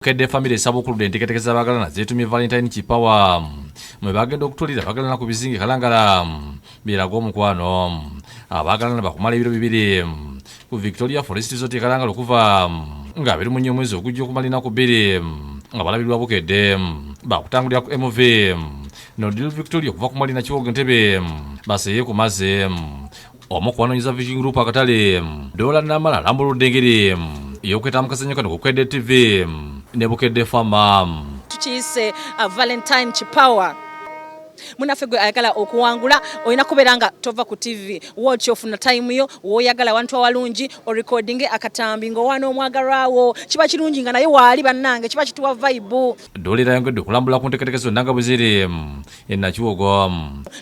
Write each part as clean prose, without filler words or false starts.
Bukedde family asabuukuludde enteekateeka abagalana zeetumye Valentine Kipawa mwe bagenda okutulira bagalana ku bizinge kalangala biraga omukwano abagalana bakumala ebiro bibiri ku Victoria Forest Resort kalangala okuva nga biri mu mwezi ogujja okumalina ku bbiri nga balabirwa Bukedde bakutangulira ku MV Nodil Victoria okuva ku Malina Kiwogo Ntebe baseye ku mazzi omu kuwanoonyeza Vision Group akatale dola namala lambuludde engeri yokweta mukasanyaka ku Bukedde TV ne Bukedde Farm tukiyise Valentine Kipawa munafe gwe ayagala okuwangula olina kubeera nga tova ku TV watch ofuna time yo woyagala wantu awalungi o recording akatambi ngowana omwagalwawo kiba kirungi nga naye waali bannange kiba kituwa vibe dolera yongedde kulambula ku nteekateeka zonna nga bwe ziri Nakiwogo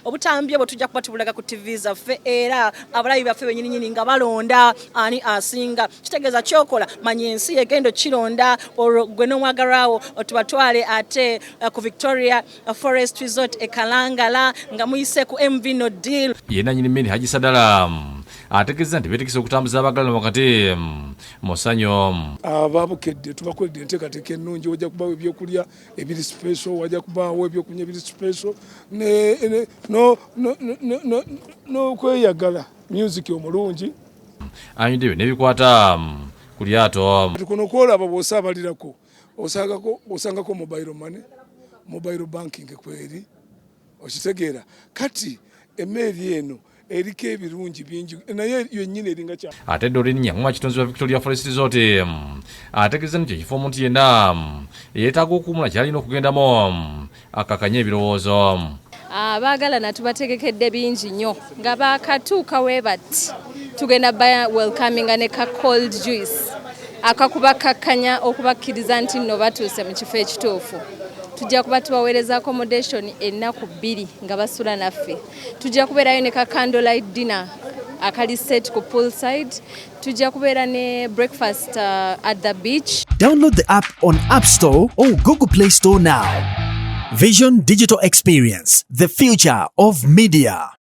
obutambi obwo tujja kuba tubulaga ku TV zaffe era abalabi baffe bennyini nga balonda ani asinga kitegeeza kyokola manya ensi egendo kironda olwo gwe n'omwagalwawo tubatwale ate ku Victoria Forest Resort Kalangala nga muyise ku MV Nodil yena nyini mmeni Haji Sadala ategeeza nti beetekisa okutambuza abagalana wakati musanyo Bukedde tubakoledde enteekateeka ennungi wajja kubawo ebyokulya ebiri special wajja kubawo ebyokunywa ebiri special n'okweyagala music omulungi anyudde n'ebikwata ku lyato kuno kwolaba bw'osaabalirako osangako mobile money mobile banking kweri okitegeera kati emaili eno eriko ebirungi bingi naye yennyini eringa kya ate Dorinnya mu kitonzi wa Victoria Forest Resort ategeeza nti ekifo omuntu yenna yeetaaga okuwumula kyalina okugendamu akakanya ebirowoozo abaagalana tubategekedde bingi nnyo nga baakatuuka we bati tugenda ba welcominga ne ka cold juice akakuba kakkanya okubakkiriza nti nno batuuse mu kifo ekituufu tujja kuba tubaweereza accommodation ennaku 2 nga basula naffe tujja kubeerayo ne ka candlelight dinner akali set ku poolside tujja kubeera ne breakfast at the beach. Download the app on App Store or Google Play Store now. Vision Digital Experience, the future of media.